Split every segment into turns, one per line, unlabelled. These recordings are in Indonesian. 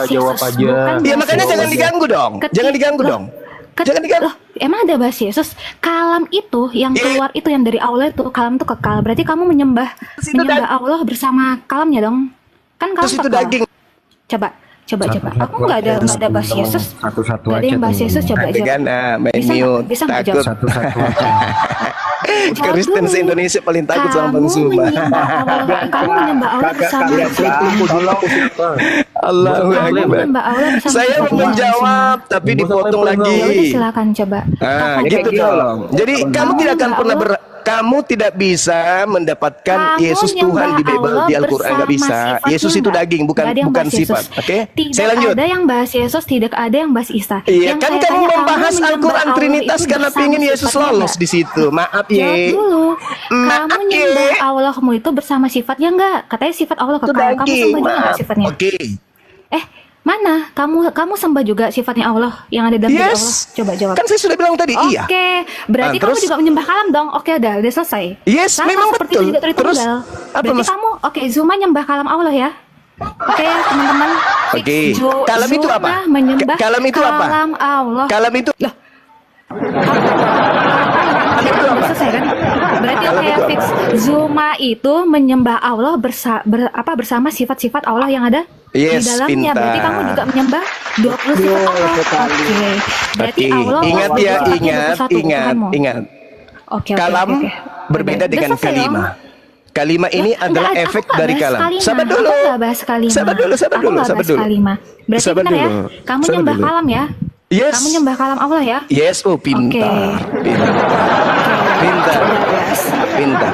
bahasa
jawab
Yesus,
aja.
bukan
Iya
bahasa
makanya
Yesus.
jangan diganggu dong. Jangan diganggu dong. Jangan diganggu.
Loh, emang ada bahasa Yesus? Kalam itu yang keluar itu yang dari Allah itu, kalam itu kekal. Berarti kamu menyembah
Terus itu
Allah bersama kalamnya dong. Kan kalam
Terus itu
kekal.
daging.
Coba.
Satu-satu
Aku nggak ada
aja,
bahasa
teman-teman.
Yesus.
Satu-satu
Nggak ada
aja,
yang bahasa Yesus,
teman-teman.
coba
Nanti
aja.
kan main
Bisa nggak?
mute,
Bisa nggak
takut.
jawab?
Satu-satu aja.
Jawab
Kristen
dulu.
se-Indonesia paling takut sama Bang Suma.
Kamu menyembah Allah bersama
Allahu
Kamu
Akbar.
menyembah Allah bersama
Saya mau
sifatnya.
menjawab tapi dipotong
Ya udah
lagi.
silakan coba.
Ah,
Kapan
gitu
jawab?
dong. Jadi kamu tidak akan pernah kamu tidak bisa mendapatkan
Kamu
Yesus Tuhan di Bible,
nyembah
di Al-Qur'an nggak
bersama
bisa.
sifatnya
Yesus itu
nggak?
daging, bukan
Nggak ada yang
bukan
bahas
sifat.
Yesus.
Oke?
Tidak
Saya lanjut.
ada yang bahas Yesus, tidak ada yang bahas Isa.
Iya,
Yang
kan
saya
kamu
tanya,
membahas
menyembah
Al-Quran
Allah
Trinitas
itu
karena
bersama
pengen Yesus
sifatnya
lolos
nggak?
di situ. Maaf
Jawab
ye.
dulu.
Maaf,
Kamu
ye.
nyembah Allahmu itu bersama sifatnya enggak? Katanya sifat Allah
Itu
kekal. Kamu
daging.
sembah juga nggak
Maaf.
sifatnya?
Oke.
Mana? Kamu sembah juga sifatnya Allah yang ada dalam diri Allah?
Yes.
Coba jawab.
Kan saya sudah bilang tadi iya.
Oke, berarti
Ah,
kamu
terus?
juga menyembah kalam dong. Oke, udah selesai.
Yes,
Sama
memang
seperti
betul.
Tidak
Terus
Tritunggal.
apa
Berarti
mas?
kamu, Zuma nyembah kalam Allah ya? Oke, teman-teman.
Oke. Kalam itu apa?
Zuma menyembah
Kalam itu apa?
kalam Allah.
Kalam itu
Loh. Udah selesai kan? Berarti
Kalam
oke
itu
fix. Zuma itu menyembah Allah bersama sifat-sifat Allah yang ada
Yes,
di dalamnya.
pintar.
Berarti kamu juga menyembah 20 sifat Allah. Oke. Berarti
Oke.
Allah
Ingat ya,
21, Tuhanmu.
ingat.
Oke,
Kalam
oke.
berbeda
Udah
dengan
selesai
kalima.
dong.
Kalima ini adalah
Enggak,
efek
aku nggak
dari
bahas
kalam.
kalima.
Sabar dulu.
Aku nggak bahas kalima.
Sabar dulu, sabar
Aku
dulu,
nggak
sabar
bahas
dulu.
kalima. Berarti
Sabar
benar ya?
dulu.
Kamu
Sabar
nyembah
dulu.
kalam ya?
Yes.
Kamu nyembah kalam Allah ya?
Yes, oh pintar. Pintar. Pintar. Pintar.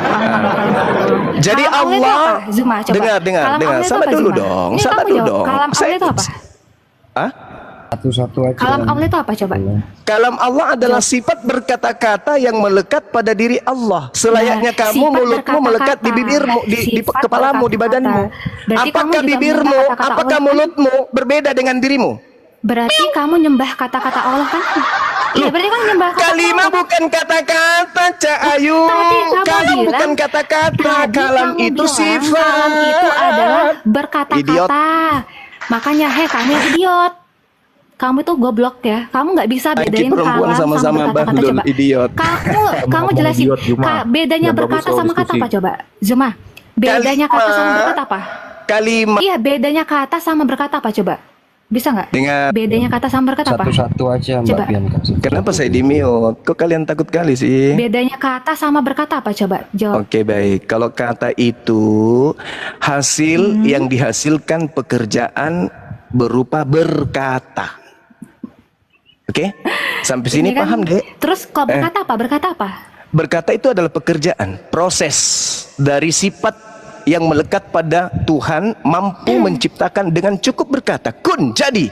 Jadi
Kalam Allah itu
Allah
apa? Zuma, coba.
dengar.
Kalam Allah itu
Sabar
apa,
dulu
Zuma?
dong.
Ini
Sabar
kamu
dulu
jawab.
dong.
Kalam Allah itu apa?
Hah?
Satu-satu aja.
Kalam Allah itu apa coba?
Kalam Allah adalah sifat berkata-kata yang melekat pada diri Allah. Selayaknya
Nah,
kamu
sifat
mulutmu melekat di
berkata-kata.
bibirmu, di
Sifat
kepalamu, di
berkata-kata.
badanmu.
Berarti kamu
Apakah
juga
bibirmu,
menyembah kata-kata
apakah
Allah, kan?
mulutmu berbeda dengan dirimu?
Berarti kamu nyembah kata-kata Allah kan? Iya, berarti kamu nyembah kata-kata
Kalimah
Allah.
bukan kata-kata, Cak Ayu.
Tadi kamu
Kalam
bilang-
bukan kata-kata,
Tadi
kalam
kamu
itu
bilang
sifat.
Kalam itu adalah
Idiot.
berkata-kata. Makanya, kamu yang idiot. Kamu itu goblok ya. Kamu nggak bisa
Laki
bedain
perempuan
kalam sama
sama-sama
berkata-kata.
bandel,
Coba.
idiot.
Kamu
Ngomong
jelasin
idiot, Zuma.
bedanya
Yang
berkata
bagus
sama
soal
kata apa
diskusi.
coba? Zuma. Bedanya kata sama
Kalimah.
berkata apa?
Kalimah
Iya, bedanya kata sama berkata apa coba? Bisa nggak?
dengan
Bedanya kata sama berkata apa?
Satu-satu aja Mbak
Coba.
Bianca.
kenapa saya di mute? Kok kalian takut kali sih?
Bedanya kata sama berkata apa coba? Jawab.
Oke baik, kalau kata itu hasil yang dihasilkan pekerjaan berupa berkata. Oke, sampai sini
Ini kan-
paham dek?
Terus kok berkata apa? Berkata apa?
Berkata itu adalah pekerjaan, proses dari sifat yang melekat pada Tuhan mampu menciptakan dengan cukup berkata, kun jadi,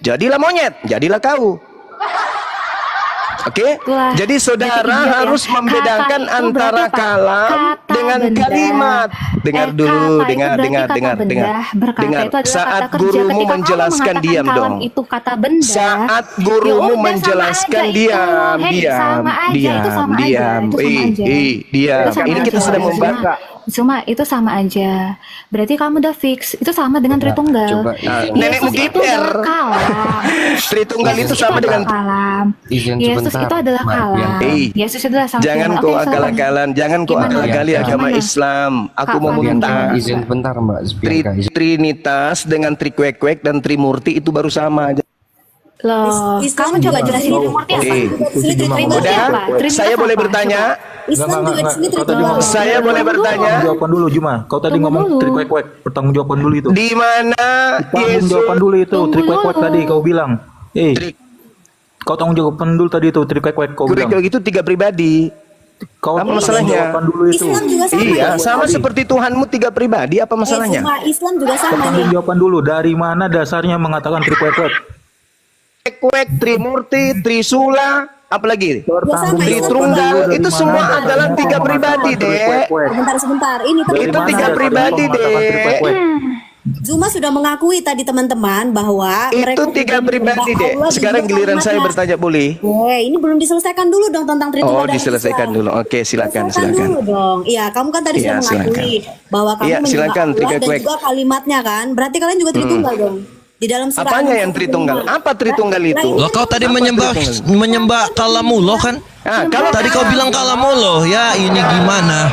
jadilah monyet, jadilah kau. Oke,
Itulah.
jadi saudara
Berarti idiot ya.
harus membedakan
Kata itu
antara
berarti apa?
kalam
Kata
dengan
benda.
kalimat. Dengar dulu,
kata itu
dengar,
berarti
dengar,
kata
dengar,
benda.
dengar.
Berkata
Dengar.
itu adalah
Saat
kata kerja.
gurumu
Ketika kamu
menjelaskan,
mengatakan
diam
kalam
dong.
itu kata benda.
Saat
ya
gurumu
udah, sama
menjelaskan,
aja itu.
diam,
Hei,
diam,
sama aja, itu
diam,
sama aja,
diam.
itu sama aja.
Diam.
Itu sama
Ini kita
aja.
sedang
Zuma.
membahas.
Zuma, itu sama aja. Berarti kamu udah fix. Itu sama dengan Tritunggal.
coba,
nenekmu
Yesus itu
kiper.
adalah kalam.
Tritunggal itu
Yesus
sama
adalah
dengan
kalam.
Izin
Yesus
sebentar,
itu adalah
Mbak
kalam.
Bianca.
Yesus itu adalah sang
jangan
firman.
kau
Oke, silakan.
akal-akalan, jangan kau
Gimana?
akal-akali agama
Gimana?
Islam. Aku
Kak
mau
Fabian,
minta
gimana?
Izin bentar Mbak Bianca.
Trinitas dengan Trikwek-kwek dan Trimurti itu baru sama aja.
Loh,
Islam
kamu coba
juga
jelasin
tahu.
Trimurti apa?
Eh,
Trimurti
udah,
apa? Trinitas
saya boleh
apa?
bertanya?
Islam juga di sini
Kau tadi
tertulis.
ngomong-
Saya boleh bertanya?
Jawaban dulu Juma. Kau tadi
Tunggu
ngomong
dulu.
trikwek-kwek. Pertanggung jawaban dulu itu.
Di mana
Tanggung
Yesus
jawaban dulu itu.
Tunggu
Trikwek-kwek
dulu.
tadi kau bilang.
Trik-
Kau tanggung jawaban dulu tadi itu. Trikwek-kwek kau bilang.
Kurik itu tiga pribadi.
Kau
Apa
tanggung
masalahnya?
jawaban dulu itu.
Islam juga sama.
Iya,
ya?
sama seperti Tuhanmu tiga pribadi. Apa masalahnya?
Cuma Islam juga sama
Tanggung
nih.
jawaban dulu. Dari mana dasarnya mengatakan trikwek-kwek?
Kwek, Trimurti, Trisula, apalagi?
Bertanggung
sama,
jawaban
Tritunggal,
dulu dari
itu
mana
semua
dasarnya
adalah
kau
tiga
mengatakan
pribadi, Dek.
trikwek-kwek?
Sebentar. Ini
Dari
Itu
mana
tiga
dasarnya
pribadi,
kau mengatakan
Dek.
trikwek-kwek?
Zuma sudah mengakui tadi teman-teman bahwa mereka
Itu tiga
juga
pribadi,
menyembah
Dek.
Allah di
Sekarang giliran saya
kalimatnya.
bertanya, boleh?
Ini belum diselesaikan dulu dong tentang Tritunggal
Oh,
dan
diselesaikan
Islam.
dulu. Oke, silakan,
Selesaikan
silakan.
dulu dong. Iya, kamu kan tadi
Iya,
sudah mengakui bahwa kamu
Iya,
menyembah
silakan,
Allah dan
Trikwek-kwek.
juga kalimatnya kan. Berarti kalian juga Tritunggal dong. Di dalam surah
Apanya
An-Nisa
yang Tritunggal?
75.
Apa Tritunggal itu?
Loh, kau tadi menyembah kalamullah kan?
Ah, kalau
Tadi kau bilang kalamullah, ya ini gimana?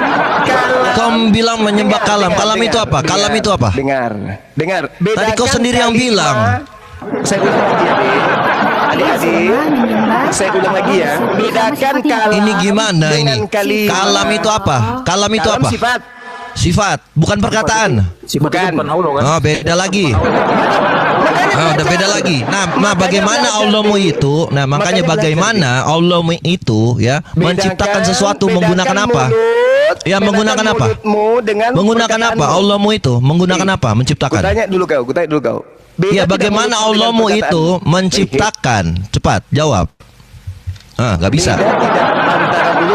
Kau bilang menyembah kalam. Kalam itu apa? Kalam itu apa?
Dengar.
Tadi kau sendiri yang bilang.
Saya ulang lagi ya, Dek. Adik-adik, saya ulang lagi ya. Bedakan kalam
Ini gimana ini?
dengan kalimah.
Kalam itu apa? Kalam itu
Kalam
apa?
sifat.
Sifat, bukan perkataan.
Sifat itu
Bukan.
bukan Allah kan?
Oh, beda lagi. Udah beda lagi. Nah, bagaimana Allahmu itu? Nah, makanya bagaimana Allahmu itu ya menciptakan sesuatu menggunakan apa? Ya, menggunakan apa? Menggunakan apa? Allahmu itu menggunakan apa? Menciptakan.
Kutanya dulu kau.
Ya, bagaimana Allahmu itu menciptakan? Cepat jawab. Nggak bisa.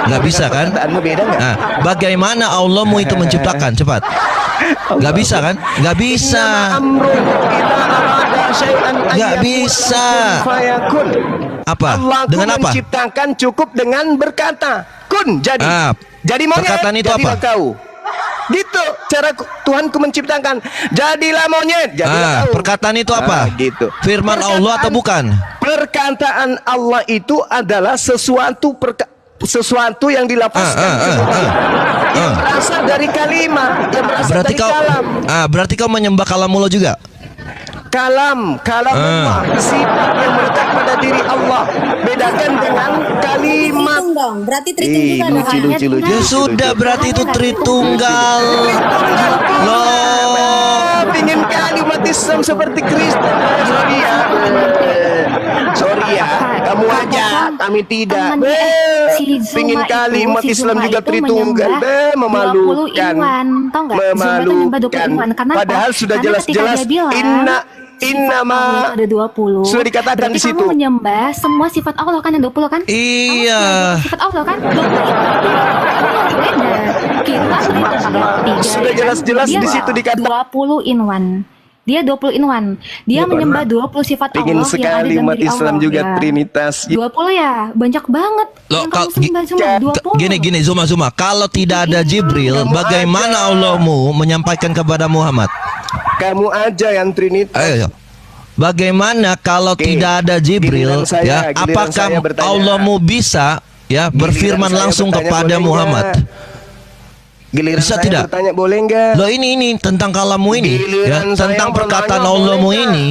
Nggak bisa kan? Nah, bagaimana Allahmu itu menciptakan? Cepat. Nggak bisa kan? Nggak bisa. Nggak bisa. Apa? Dengan apa?
Menciptakan cukup dengan berkata kun jadi. Jadi monyet.
Perkataan itu
jadilah
apa?
Kau. Gitu cara Tuhanku menciptakan. Jadilah monyet. Jadilah kau.
Perkataan itu apa?
Gitu.
Firman Allah atau bukan?
Perkataan Allah itu adalah sesuatu yang dilafazkan yang berasal dari kalimat, yang berasal
Berarti
dari
kau
kalam.
berarti kau menyembah kalamullah juga?
Kalam Allah, sifat yang melekat pada diri Allah. Bedakan dengan kalimat.
Tritung dong. Berarti Tritung juga ada.
lucu.
Ya sudah, berarti itu Tritunggal. Loh,
Pingin kali umat Islam seperti Kristen. Sorry ya, kamu aja, kami tidak. Pingin kali umat Islam juga Tritunggal. Memalukan. Memalukan. Padahal sudah jelas-jelas Innama
ada 20.
sudah dikatakan
Berarti
di situ.
kamu menyembah semua sifat Allah kan yang 20 kan?
iya.
Sifat Allah kan? 20 beda. Kita
Sudah jelas-jelas di situ dikatakan.
20 in one. Dia 20 in one. Dia menyembah 20 sifat
Pingin
Allah yang ada
sekali
dalam
umat
diri
Islam
Allah.
juga
Ya.
Trinitas.
20 ya, banyak banget.
Loh,
Yang kamu sembah cuma 20.
gini Zuma, kalau tidak ada Jibril, bagaimana Allahmu menyampaikan kepada Muhammad?
Kamu aja yang Trinitas.
Ayo. Bagaimana kalau
Oke.
tidak ada Jibril,
Giliran saya,
ya?
giliran
Apakah
saya bertanya.
Allahmu bisa ya berfirman
saya
langsung
bertanya,
kepada
boleh
Muhammad?
Giliran
Bisa
saya
tidak?
bertanya boleh enggak?
Loh, ini tentang kalammu ini, ya,
Giliran saya
tentang perkataan
bertanya,
Allahmu
boleh
ini.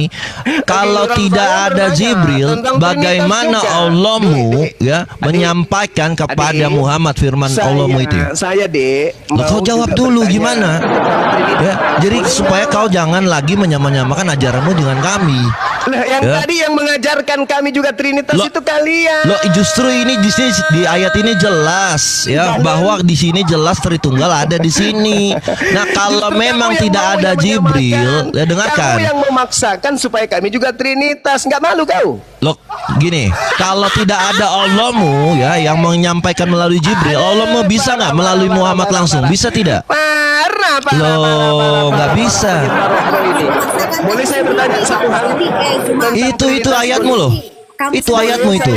Kalau
Giliran
tidak
saya
ada
bertanya
Jibril,
tentang
bagaimana
Trinitas juga.
Allahmu
Adik,
ya
adik,
menyampaikan kepada
adik,
Muhammad firman Allahmu itu?
Saya Dek.
Loh,
mau
kau jawab
juga
dulu
bertanya
gimana?
tentang Trinitas.
Ya, jadi supaya kau jangan lagi menyamakan ajaranmu dengan kami.
Lah, yang
Ya.
tadi yang mengajarkan kami juga Trinitas
Loh,
itu kalian.
Loh, justru ini di sini di ayat ini jelas ya bahwa di sini jelas Tritunggal ada di sini. Nah, kalau
Justru
memang
kamu yang
tidak
mau
ada
yang
Jibril,
menyamakan.
ya dengarkan.
Kamu yang memaksakan supaya kami juga Trinitas. Nggak malu kau?
Loh, gini, kalau tidak ada Allahmu ya yang menyampaikan melalui Jibril, Allahmu bisa nggak melalui Muhammad langsung? Bisa tidak?
Parah.
Loh, nggak bisa.
Boleh saya bertanya satu hal?
Itu ayatmu loh. Itu ayatmu itu.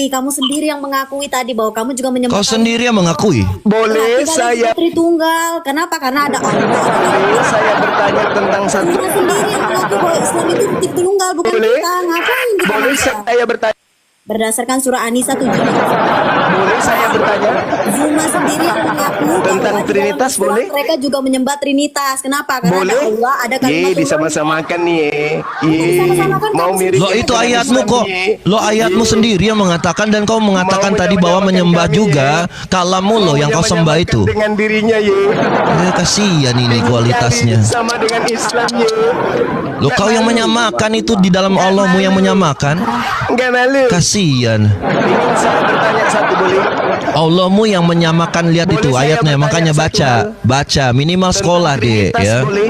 Kamu sendiri yang mengakui tadi bahwa kamu juga menyembah.
Kau sendiri yang mengakui.
Boleh saya
Tritunggal. Kenapa? Karena ada Allah.
boleh saya bertanya tentang satu.
Kamu sendiri yang mengaku bahwa Islam itu Tritunggal, bukan
Boleh?
kita. Ngapain kita
Boleh
maksa?
saya bertanya.
Berdasarkan surah An-Nisa 75.
Boleh saya bertanya.
Zuma sendiri yang mengaku
Tentang
bahwa di dalam
Trinitas,
Islam
boleh?
mereka juga menyembah Trinitas. Kenapa? Karena
Boleh?
ada Allah, ada kalimat Allah.
Disama-samakan nih.
Disama-samakan,
Mau
kamu
mirip
Lo itu ayatmu kok. Lo ayatmu sendiri yang mengatakan dan kau mengatakan tadi bahwa menyembah juga kalamu lo yang kau sembah itu.
dengan dirinya
Kasihan ini kualitasnya.
sama dengan Islam
Lo kau yang menyamakan itu di dalam Allahmu yang menyamakan.
Enggak malu.
Kasihan.
Ingin saya bertanya satu boleh?
Allahmu yang menyamakan, lihat
Boleh
itu
saya
ayatnya,
bertanya
makanya
satu
baca,
hal?
baca minimal sekolah deh
Trinitas,
ya.
Boleh?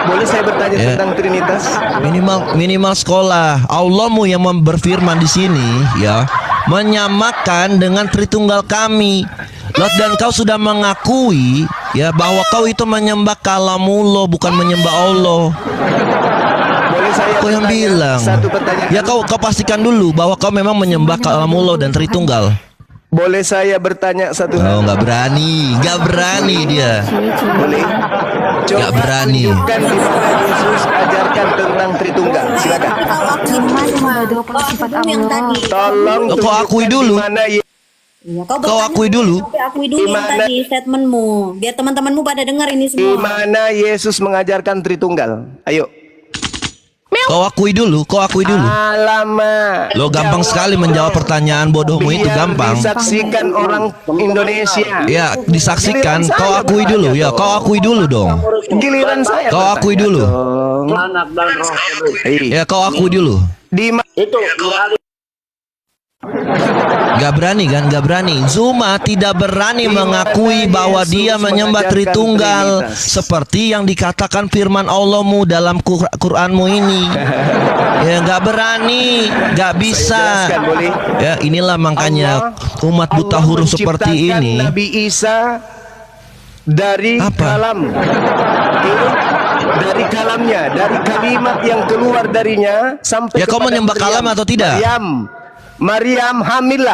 Boleh saya bertanya
Ya.
tentang Trinitas?
Minimal sekolah. Allahmu yang berfirman di sini ya, menyamakan dengan Tritunggal kami. Lot, dan kau sudah mengakui ya bahwa kau itu menyembah kalamullah bukan menyembah Allah.
Boleh saya
Kau yang
bertanya
bilang.
satu pertanyaan?
Ya kau pastikan dulu bahwa kau memang menyembah kalamullah dan Tritunggal.
Boleh saya bertanya satu hal?
Oh, nggak berani dia.
Boleh? Coba
Nggak berani.
tunjukkan di mana Yesus ajarkan tentang Tritunggal. Silakan.
Cuma 20 sifat
yang
Allah.
tadi.
Tolong
Kau
tunjukkan
akui dulu.
di mana
Iya,
Kau
bertanya
akui dulu.
Tapi akui dulu yang
Gimana?
tadi statementmu, biar teman-temanmu pada dengar ini
di
semua.
mana Yesus mengajarkan Tritunggal. Ayo.
Kau akui dulu.
Alamak.
Lo gampang sekali menjawab pertanyaan bodohmu itu
Biar
gampang.
disaksikan orang Indonesia.
Ya, disaksikan. Kau akui dulu. Ya, kau akui dulu dong.
Giliran saya.
Kau
bertanya
akui dulu.
dong.
Ya, kau akui dulu.
Di mana?
Gak berani kan? Gak berani. Zuma tidak berani mengakui bahwa dia menyembah Tritunggal seperti yang dikatakan firman Allahmu dalam Quranmu ini. Ya, gak berani, gak bisa.
Jelaskan, boleh?
Ya, inilah makanya umat buta
Allah
huruf seperti
menciptakan
ini.
Nabi Isa dari
Apa?
kalam. Dari kalamnya, dari kalimat yang keluar darinya sampai
Ya, kau
kepada
menyembah kalam atau tidak?
Maryam hamil.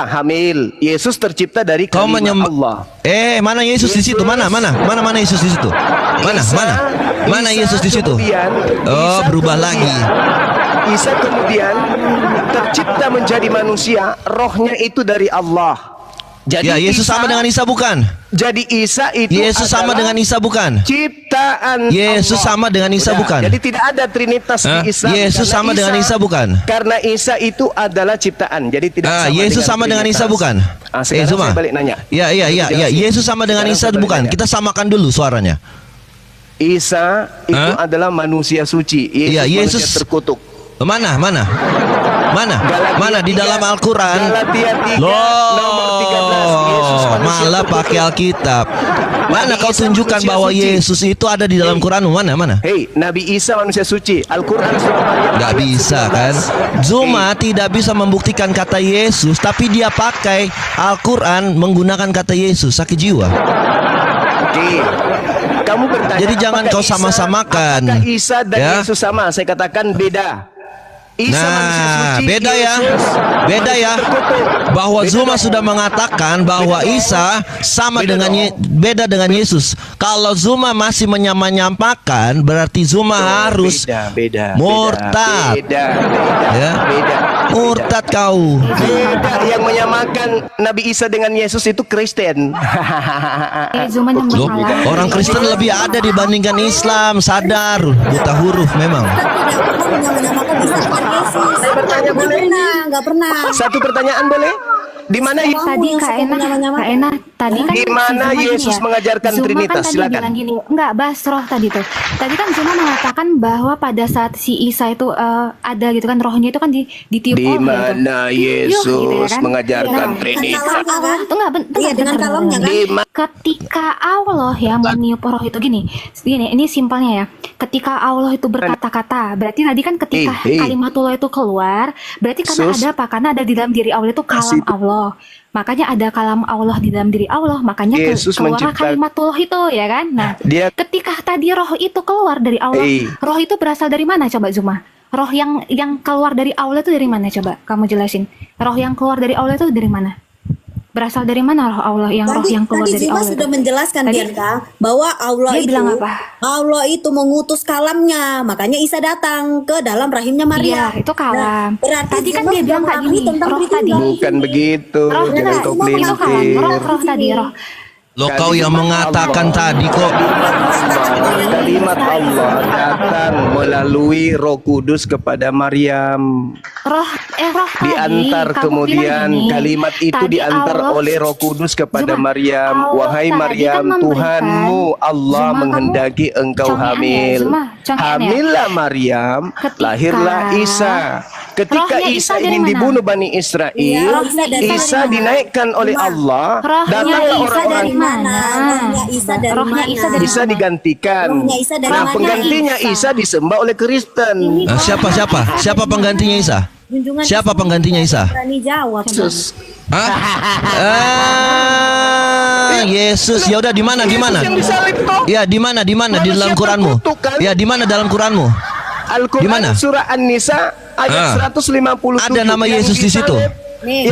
Yesus tercipta dari
Kau
kalimat
menyembah
Allah.
Mana Yesus di situ? Mana Yesus di situ? Mana Yesus di situ? Oh, berubah lagi.
Isa kemudian tercipta menjadi manusia, rohnya itu dari Allah. Jadi
Ya, Yesus sama dengan Isa bukan?
Jadi Isa itu
Yesus sama
adalah
dengan Isa bukan?
ciptaan
Yesus
Allah.
sama dengan Isa
Udah,
bukan?
Jadi tidak ada Trinitas
Hah?
di Islam.
Yesus
Karena
sama dengan Isa bukan?
Karena Isa itu adalah ciptaan. Jadi tidak sama
Yesus sama dengan Isa
Trinitas.
bukan?
Sekarang
Zuma.
saya balik nanya.
Ya. Yesus sama dengan
Sekarang
Isa
saya balik
bukan?
nanya.
Kita samakan dulu suaranya.
Isa itu adalah manusia suci.
Iya,
Yesus
Yesus.
manusia terkutuk.
Mana di dalam Al-Quran?
Galatia 3 nomor 13. Yesus manusia
Malah
terkutuk.
pakai Alkitab. Mana
Nabi
kau
Isa
tunjukkan
manusia
bahwa
suci.
Yesus itu ada di dalam Quranmu? Mana?
Hei, Nabi Isa manusia suci. Al-Quran surah Maryam.
Gak
ayat
bisa
19.
kan? Zuma tidak bisa membuktikan kata Yesus, tapi dia pakai Al-Quran menggunakan kata Yesus. Sakit jiwa.
Oke. Kamu bertanya.
Jadi jangan
apakah
kau sama-samakan.
Apakah Isa dan
Ya.
Yesus sama? Saya katakan beda. Isa manusia suci,
beda ya.
Yesus
Beda
manusia
ya.
terkutuk.
Bahwa
Beda
Zuma
dong.
sudah mengatakan bahwa
Beda dong.
Isa sama
Beda
dengan
dong.
beda dengan Yesus. Kalau Zuma masih menyamakan, berarti Zuma harus
beda,
murtad.
Beda.
Ya.
Beda.
Murtad kau.
Beda. Yang menyamakan Nabi Isa dengan Yesus itu Kristen.
Zuma nyembah
Loh,
kalam.
orang Kristen lebih ada dibandingkan Islam. Sadar, buta huruf memang.
Saya bertanya boleh?
Nggak pernah.
Satu pertanyaan boleh? Di mana
Tadi Kak Ena tadi kan
Di mana
si Zuma gini
Yesus
ya,
mengajarkan
Zuma
Trinitas?
kan tadi
Silakan.
bilang gini, enggak Basroh tadi tuh. Tadi kan Zuma mengatakan bahwa pada saat si Isa itu ada gitu kan, rohnya itu kan ditiup
Di
gitu.
mana Yesus
Gitu ya kan?
mengajarkan
Iya.
Trinitas?
Ketika Allah itu enggak
Iya, dengan kalamnya kan?
Di ma-
Ketika Allah yang meniup roh itu gini, ini simpelnya ya. Ketika Allah itu berkata-kata, berarti tadi kan ketika kalimatullah itu keluar, berarti karena
Sus.
ada apa? Karena ada di dalam diri Allah itu kalam Allah. Makanya ada kalam Allah di dalam diri Allah, makanya
Yesus
keluar
mencipta-
kalimatullah itu ya kan. Nah,
Dia
ketika tadi roh itu keluar dari Allah, roh itu berasal dari mana coba Zuma? Roh yang keluar dari Allah itu dari mana coba? Kamu jelasin. Roh yang keluar dari Allah itu dari mana? Berasal dari mana roh Allah roh yang keluar dari
Zuma
Allah?
sudah
itu?
menjelaskan
Tadi-
Bianca bahwa Allah
Dia
itu
bilang apa?
Allah itu mengutus kalamnya, makanya Isa datang ke dalam rahimnya Maria.
Iya, itu kalam.
Berarti
Tadi kan
Zuma
dia
sudah
bilang kayak
mengakui
gini,
tentang
roh
Tritunggal.
tadi.
Bukan begitu.
Roh
Jangan kau
itu kalam,
pelintir.
roh tadi roh.
Loh, kau yang mengatakan tadi kok.
Kalimat Allah datang melalui Roh Kudus kepada Maryam.
Roh tadi.
Diantar
kamu
kemudian
bilang gini,
kalimat itu
tadi
diantar
Allah-
oleh Roh Kudus kepada
Zuma,
Maryam.
Allah
Wahai
tadi
Maryam,
kan memberikan-
Tuhanmu Allah
Zuma, kamu
menghendaki engkau
congean ya,
hamil.
Zuma, congean ya.
Hamillah Maryam,
Ketika-
lahirlah Isa. Ketika
Rohnya
Isa
Isa dari
ingin
mana?
dibunuh Bani Israel,
Iya, rohnya dari
Isa
mana?
dinaikkan oleh
Zuma,
Allah.
Rohnya
Datanglah
Isa
orang-orang
dari mana?
Rohnya Isa dari
Rohnya
mana?
Isa dari
Isa
mana?
digantikan.
Rohnya Isa dari
Nah,
mana?
penggantinya
Isa.
Isa disembah oleh Kristen.
Siapa penggantinya Isa?
Junjungan
Siapa
Isa
penggantinya Isa?
Berani jawab.
Hah? Yesus. Ya udah di mana?
Yesus yang disalib toh.
Ya, di mana? Di
Manusia
dalam Quranmu?
terkutuk, kan?
Ya, di mana dalam Quranmu? Di
Al-Quran
mana?
surah An-Nisa ayat 157.
Ada nama
Yang
Yesus di situ?
disalib
Nih.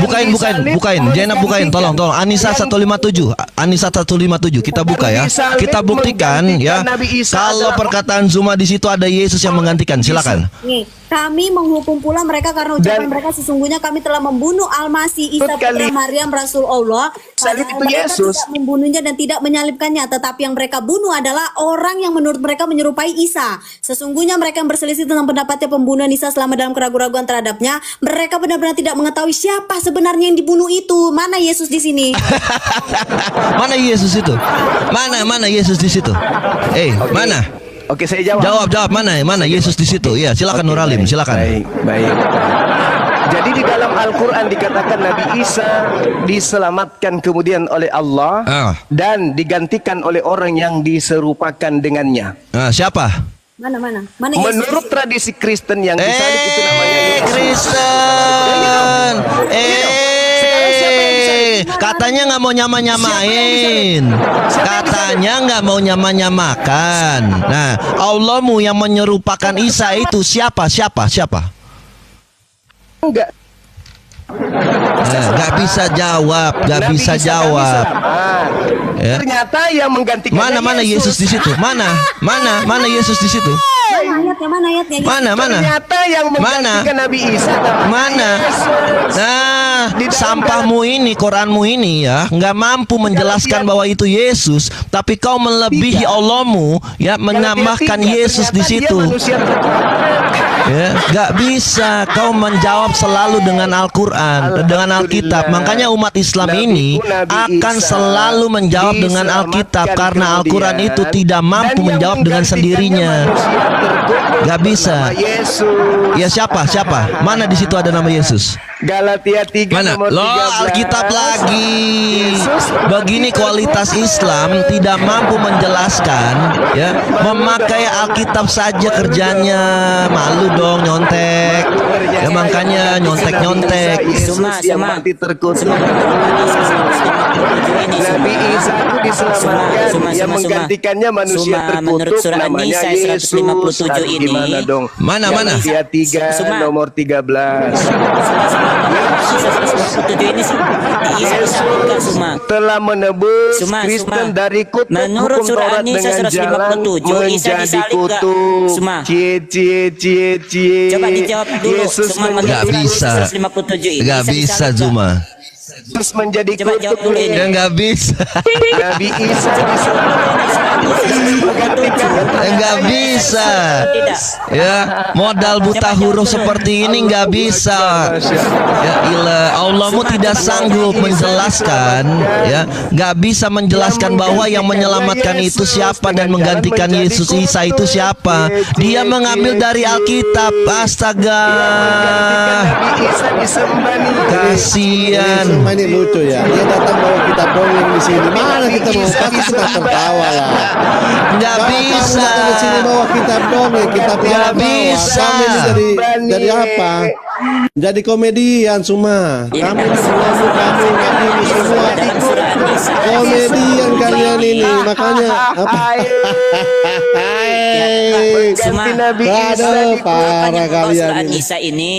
Bukain. Jenab bukain, tolong. Anissa 157. Anissa 157. Kita buka ya. Kita buktikan ya. Kalau perkataan Zuma di situ ada Yesus yang menggantikan. Silakan.
Nih, kami menghukum pula mereka karena ucapan mereka sesungguhnya kami telah membunuh Al-Masih Isa putra Maryam Rasul Allah.
Salib itu
Mereka
Yesus.
tidak membunuhnya dan tidak menyalibkannya, tetapi yang mereka bunuh adalah orang yang menurut mereka menyerupai Isa. Sesungguhnya mereka yang berselisih tentang pendapatnya pembunuhan Isa selama dalam keraguan-raguan terhadapnya, mereka benar-benar tidak mengetahui siapa sebenarnya yang dibunuh itu. Mana Yesus di sini?
Mana Yesus itu? Mana Yesus di situ? Mana?
Oke, saya jawab.
Jawab mana Yesus di situ? Ya, silakan Nuralim, silakan.
Baik. Jadi di dalam Al-Quran dikatakan Nabi Isa diselamatkan kemudian oleh Allah dan digantikan oleh orang yang diserupakan dengannya.
Siapa?
Mana Yesus?
Menurut tradisi Kristen yang disalib itu namanya
Kristen. Katanya nggak mau nyamain. Katanya nggak mau nyamakan. Nah, Allahmu yang menyerupakan Isa itu siapa?
Enggak.
Nggak bisa jawab. Ya.
Ternyata yang menggantikan
Mana Yesus di situ? Mana Yesus di situ?
Mana ayatnya?
Mana?
Ternyata yang menggantikan Nabi Isa
Mana? Nah, sampahmu ini, Quranmu ini ya, nggak mampu menjelaskan bahwa itu Yesus, tapi kau melebihi Allahmu ya, menambahkan Yesus di situ. Ya, nggak bisa. Kau menjawab selalu dengan Al-Quran, dengan Alkitab. Makanya umat Islam ini akan selalu menjawab dengan Alkitab, karena Al-Quran itu tidak mampu menjawab dengan sendirinya. Gak bisa. Ya siapa? Mana di situ ada nama Yesus?
Galatia 3
Mana?
nomor 13.
Loh, Alkitab lagi. Begini kualitas Islam tidak mampu menjelaskan ya. Memakai Alkitab saja kerjanya. Malu dong nyontek. Ya makanya nyontek.
Yesus yang mati terkutuk. Nabi Isa itu diselamatkan, yang menggantikannya manusia terkutuk
menurut surah
namanya
An-Nisa
Yesus.
157 ini.
Gimana dong?
Mana?
Galatia 3 nomor 13. Yesus telah menebus Kristen dari kutuk
menurut
hukum
surah
Taurat
An-Nisa
dengan jalan
157, Isa
menjadi
disalib
kutuk. Cie.
Coba dijawab dulu.
Yesus
Gak bisa.
157 ini.
Gak bisa Zuma.
Yesus menjadi
Coba jawab dulu ini.
Ya nggak bisa.
Nabi Isa
Nggak bisa. Ya, modal buta huruf seperti ini nggak bisa. Ya ilah, Allahmu tidak sanggup menjelaskan. Ya, nggak bisa menjelaskan bahwa yang menyelamatkan itu siapa dan menggantikan Yesus Isa itu siapa. Dia mengambil dari Alkitab. Astaga. Kasian.
Ini lucu ya. Dia datang bawa kita dongeng di sini. Mana kita mau pasti kita tertawa lah.
Nggak bisa.
Di sini bawa kitab dongeng, kitab
Nggak
bawa.
bisa.
Kami ini dari apa? Jadi komedian semua. Kami semua komedian kalian ini. Makanya apa? Aduh, parah kalian ini.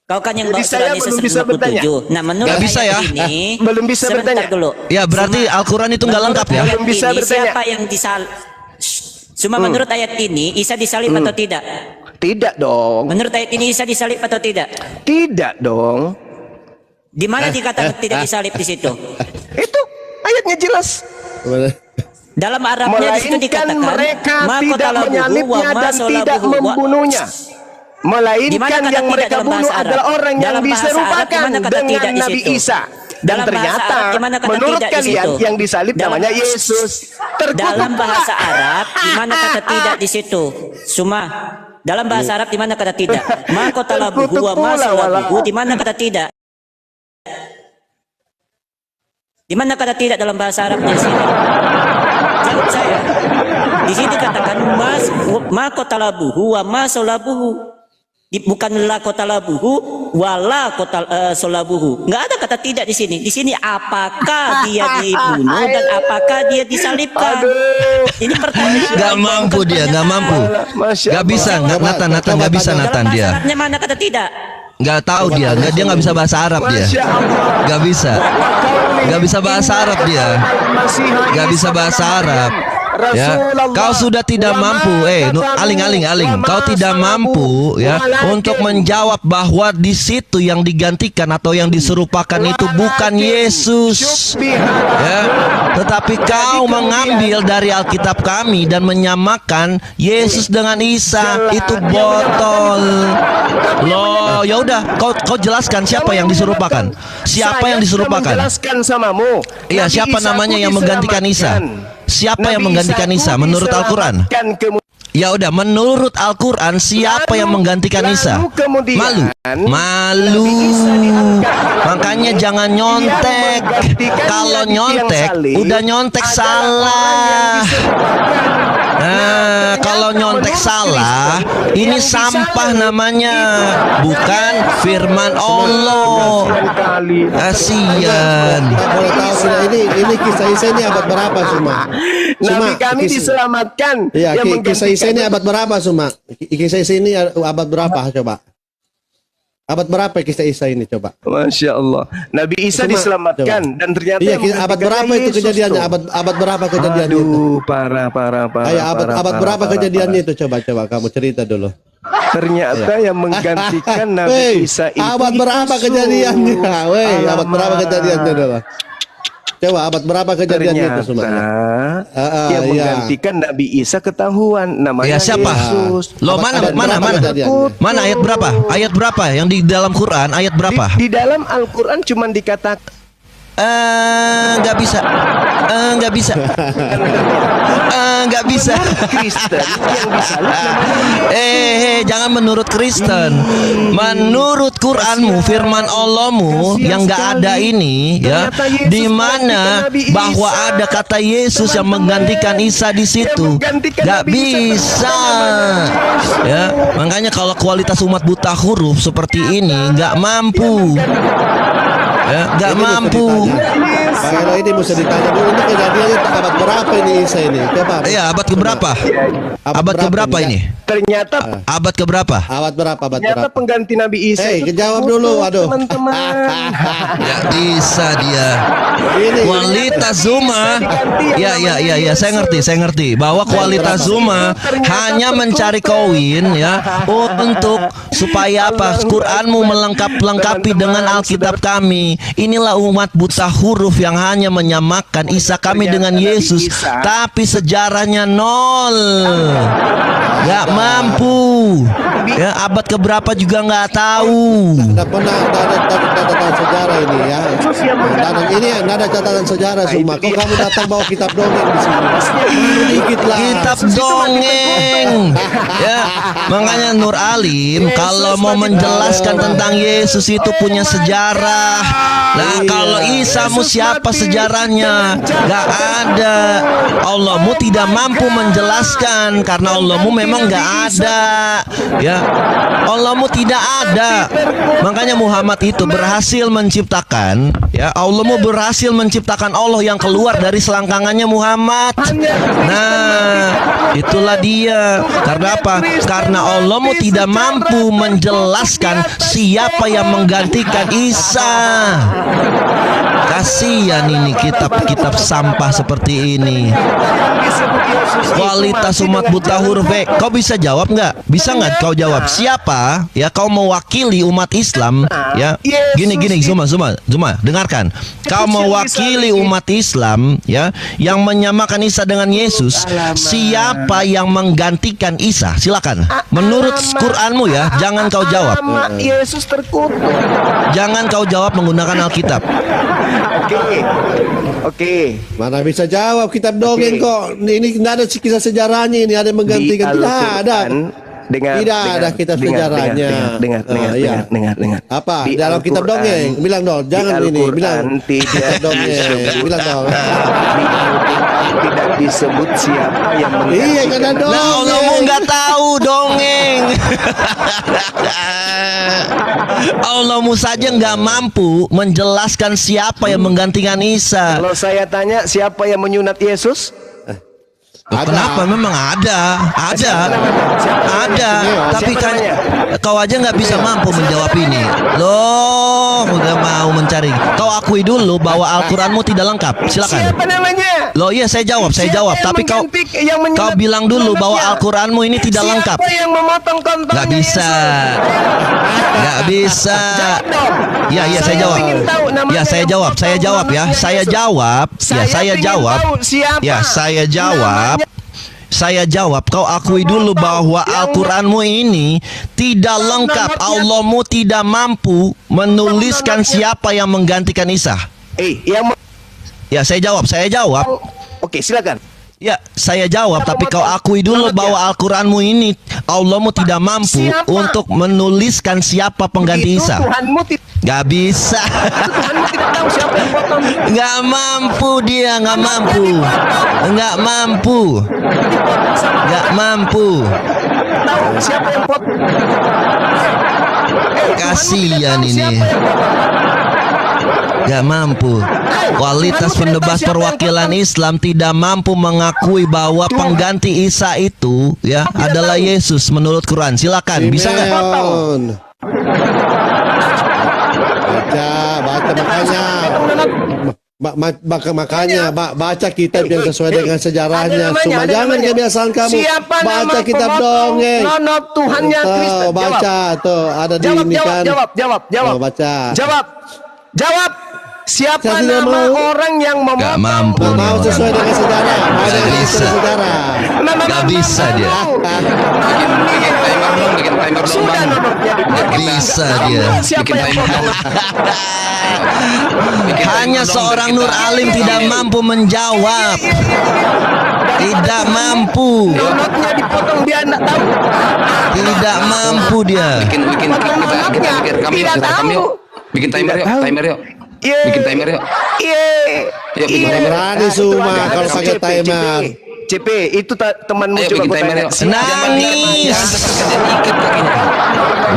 Kau kan yang bawa
Saya
surah
belum
An-Nisa
bisa bertanya.
157. Nah, menurut
Gak bisa ya?
ini,
Belum bisa
sebentar
bertanya.
dulu.
Ya berarti Al-Quran itu nggak lengkap ya?
Belum bisa
Ini
bertanya.
siapa yang disalib? Cuma menurut ayat ini Isa disalib atau tidak?
Tidak dong.
Menurut ayat ini Isa disalib atau tidak?
Tidak dong.
Di mana dikatakan tidak disalib di situ?
Itu ayatnya jelas.
Dalam Arabnya di situ
Melainkan
dikatakan
mereka
ma
tidak
qatalahu
menyalibnya
wa ma
dan tidak
salabuhu wa-
membunuhnya.
Di mana
Melainkan
kata
yang
tidak
mereka
dalam
bunuh
bahasa Arab?
adalah orang yang
Dalam bahasa Arab,
diserupakan
di mana kata tidak
dengan
di
Nabi
situ?
Isa. Dan
Dalam bahasa
ternyata
Arab, di mana kata
menurut
tidak di
kalian
situ?
yang disalib
Dalam-
namanya Yesus. Terkutuk
Dalam
pula.
bahasa Arab di mana kata tidak di situ? Suma. Dalam bahasa Arab di mana kata tidak? Ma qatalahu wa ma salabuhu, di mana kata tidak? Di mana kata tidak dalam bahasa Arabnya sini? Jawab saya. Di sini katakan ma qatalahu wa ma salabuhu. Bukan la qatalahu wa la salabuhu. Enggak ada kata tidak di sini. Di sini apakah dia dibunuh dan apakah dia disalibkan? Ini pertanyaan.
Gak mampu dia, gak mampu. Gak bisa, Nathan, gak bisa Nathan
Dalam
dia.
bahasa Arabnya mana kata tidak?
Nggak tahu dia nggak bisa bahasa Arab dia.
Masya Allah.
Nggak bisa bahasa Arab dia. Nggak bisa bahasa Arab. Ya, kau sudah tidak mampu, aling. Kau tidak mampu ya untuk menjawab bahwa di situ yang digantikan atau yang diserupakan itu bukan Yesus, ya, tetapi kau mengambil dari Alkitab kami dan menyamakan Yesus dengan Isa. Itu botol. Loh, ya udah, kau jelaskan siapa yang diserupakan? Siapa yang diserupakan?
Jelaskan samamu.
Iya, siapa namanya yang menggantikan Isa? Siapa yang menggantikan Isa menurut Al-Quran? Ya udah, menurut Al-Quran siapa yang menggantikan Isa? Malu. Makanya jangan nyontek. Kalau nyontek, udah nyontek salah. Nah, kalau nyontek salah, ini sampah namanya, bukan firman Allah. Kasian.
Boleh tahu tidak ini kisah Isa ini abad berapa Suma?
Nabi kami diselamatkan.
Iya, kisah Isa ini abad berapa Suma? Kisah Isa ini abad berapa coba? Abad berapa kisah Isa ini coba?
Masya Allah. Nabi Isa diselamatkan
coba.
Dan ternyata
iya, abad berapa itu kejadiannya? Abad berapa kejadiannya itu?
Parah.
Ayo, abad berapa kejadiannya itu? Coba kamu cerita dulu.
Ternyata yang menggantikan Nabi Isa itu
abad berapa kejadiannya? Abad berapa kejadiannya dulu? Coba abad berapa kejadiannya itu semuanya?
Yang menggantikan Nabi Isa ketahuan namanya
siapa?
Yesus.
Loh, mana ayat berapa? Ayat berapa yang di dalam Quran? Ayat berapa?
Di dalam Al-Quran cuma dikatakan
nggak bisa. Nggak bisa.
Kristen yang disalib
jangan menurut Kristen. Menurut Quranmu, firman Allahmu yang nggak ada ini, ya, di mana bahwa ada kata Yesus yang menggantikan Isa di situ. Nggak bisa. Ya, makanya kalau kualitas umat buta huruf seperti ini nggak mampu. Ya, nggak mampu.
Kalau ini mesti ditanya dulu, ini kejadiannya abad berapa ini Isa ini? Coba.
Iya, abad keberapa? Abad keberapa ini?
Ternyata
abad keberapa?
Abad berapa?
Ternyata pengganti Nabi Isa.
Kejawab dulu, aduh.
Teman-teman. Ya bisa dia. Kualitas Zuma. Ya, saya ngerti bahwa kualitas Zuma hanya mencari koin ya untuk supaya apa? Quranmu melengkapi dengan Alkitab kami. Inilah umat buta huruf yang hanya menyamakan Isa kami dengan Yesus, tapi sejarahnya nol. Gak mampu. Ya, abad keberapa juga nggak tahu.
Nggak pernah ada catatan sejarah ini ya. Ini nggak ada catatan sejarah semua. Kok kamu datang bawa kitab dongeng di sini? Sedikit lah.
Kitab dongeng. Ya, makanya Nur Alim kalau mau menjelaskan tentang Yesus itu punya sejarah. Nah, kalau Isamu siapa sejarahnya? Gak ada. Allahmu tidak mampu menjelaskan karena Allahmu memang gak ada. Ya, Allahmu tidak ada. Makanya Muhammad itu berhasil menciptakan. Ya, Allahmu berhasil menciptakan Allah yang keluar dari selangkangannya Muhammad. Nah, itulah dia. Karena apa? Karena Allahmu tidak mampu menjelaskan siapa yang menggantikan Isa. Kasihan ini kitab-kitab sampah seperti ini. Kualitas umat buta huruf. Kau bisa jawab nggak? Bisa nggak kau jawab siapa ya kau mewakili umat Islam ya? Gini Zuma, dengarkan. Kau mewakili umat Islam ya yang menyamakan Isa dengan Yesus. Siapa yang menggantikan Isa? Silakan. Menurut Quranmu ya, jangan kau jawab.
Yesus terkutuk.
Jangan kau jawab menggunakan Alkitab.
Oke.
Mana bisa jawab kitab dongeng kok. Ini tidak ada kisah sejarahnya, ini ada yang menggantikan. Tidak ada. Tidak ada kitab sejarahnya.
Dengar.
Apa? Di dalam kitab dongeng. Bilang dong, jangan ini. Bilang kitab dongeng. Bilang dong.
Tidak disebut siapa yang menggantikan.
Iya, karena dongeng.
Nah, Allahmu nggak tahu dongeng. Allahmu saja nggak mampu menjelaskan siapa yang menggantikan Isa.
Kalau saya tanya siapa yang menyunat Yesus?
Kenapa? Memang ada. Tapi kan kau aja nggak bisa mampu menjawab ini. Loh, udah mau mencari. Kau akui dulu bahwa Al-Quranmu tidak lengkap. Silakan.
Siapa namanya?
Loh iya saya jawab. Tapi kau bilang dulu bahwa Al-Quranmu ini tidak lengkap.
Siapa yang memotong kontongnya?
Nggak bisa. Iya saya jawab. Saya jawab, kau akui dulu bahwa Al-Quranmu ini tidak lengkap. Allahmu tidak mampu menuliskan siapa yang menggantikan Isa. Ya, saya jawab.
Oke, silakan.
Ya, saya jawab, tapi kau akui dulu bahwa Al-Quranmu ini Allahmu tidak mampu untuk menuliskan siapa pengganti Isa. Gak bisa.
Tuhanmu tidak tahu siapa yang potong.
Gak mampu dia, gak mampu.
Tahu siapa yang potong.
Kasihan ini. Gak mampu. Kualitas pendebat perwakilan Islam tidak mampu mengakui bahwa pengganti Isa itu ya adalah Yesus menurut Quran. Silakan, bisa nggak?
Makanya baca kitab yang sesuai dengan sejarahnya. Cuma jangan kebiasaan kamu baca kitab dongeng.
Tuhannya Kristen.
Baca tuh ada di ini kan.
Jawab.
Baca.
Jawab. Siapa
Saya
nama orang yang
Gak mampu.
mau sesuai dengan sejarah.
Gak bisa. Gak bisa dia. Gak bisa dia. Hanya seorang Nur Alim tidak mampu menjawab. Tidak mampu. Tidak mampu dia.
Bikin timer yuk. Bikin timer yuk. Bikin timer.
Berani semua kalau pakai timer.
CP itu temanmu
Ayo,
coba
bikin timer
tanya.
yuk.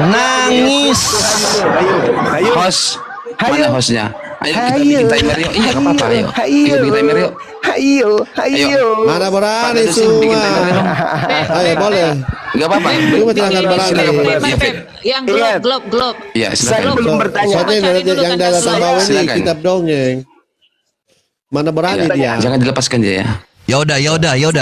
Nangis.
Ayo.
Host. Mana hostnya? Ayo kita bikin timer yuk. Iya nggak apa-apa. Ayo. Kita bikin timer yuk.
Ayo.
Mana berani
Pak Dusin, bikin
semua.
timer yuk.
Ayo boleh.
Nggak apa-apa.
Cuma silahkan berani.
Yang globe.
Iya
Saya
silakan.
belum bertanya.
Soalnya yang datang bawah ini
Silakan.
kitab dongeng. Mana berani dia?
Jangan dilepaskan dia ya.
Ya udah,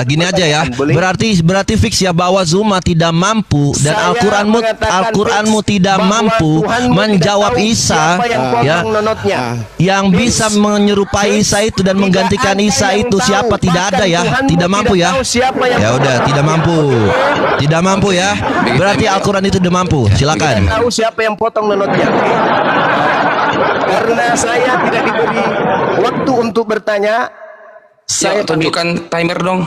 gini aja ya.
Boleh.
Berarti fix ya bahwa Zuma tidak mampu dan
Saya
Al-Quranmu
mengatakan
tidak
bahwa
mampu
Tuhanmu
menjawab
tidak tahu
Isa
siapa yang potong
ya.
nonotnya.
Yang bisa menyerupai Isa itu dan menggantikan Isa itu siapa? Tidak ada ya. Tidak mampu ya. Ya udah, tidak mampu ya. Berarti Al-Quran itu tidak mampu. Silakan.
Tahu siapa yang potong nonotnya. Karena saya tidak diberi waktu untuk bertanya.
Saya tunjukkan timer dong.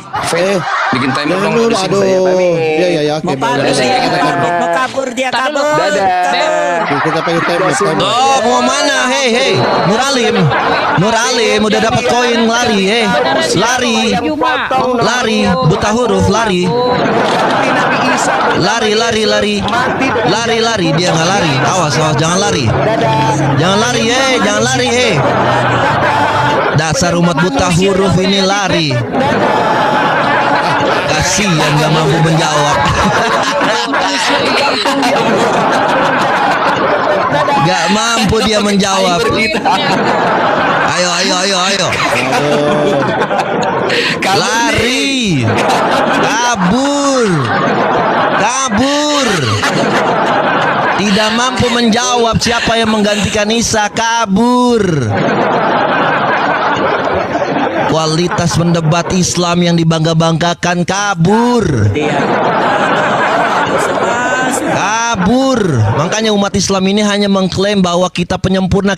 Bikin timer dong.
Dulu,
Dusin.
aduh. Ya.
Mau kabur dia kabur.
Kita pakai timer.
Oh, mau mana? Hei, Nur Alim udah dapat koin lari, lari, buta huruf lari, dia nggak lari, awas, jangan lari, dasar umat buta huruf ini lari, kasihan nggak mampu menjawab. Gak mampu dia menjawab. Ayo. Lari. Kabur. Tidak mampu menjawab siapa yang menggantikan Isa, kabur. Kualitas pendebat Islam yang dibangga-banggakan kabur. Makanya umat Islam ini hanya mengklaim bahwa kita penyempurna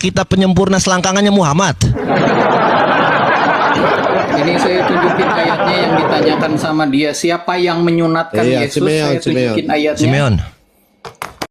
selangkangannya Muhammad.
Ini saya tunjukin ayatnya yang ditanyakan sama dia, siapa yang menyunatkan
Iya,
Yesus. Saya tunjukin ayatnya.
Simeon.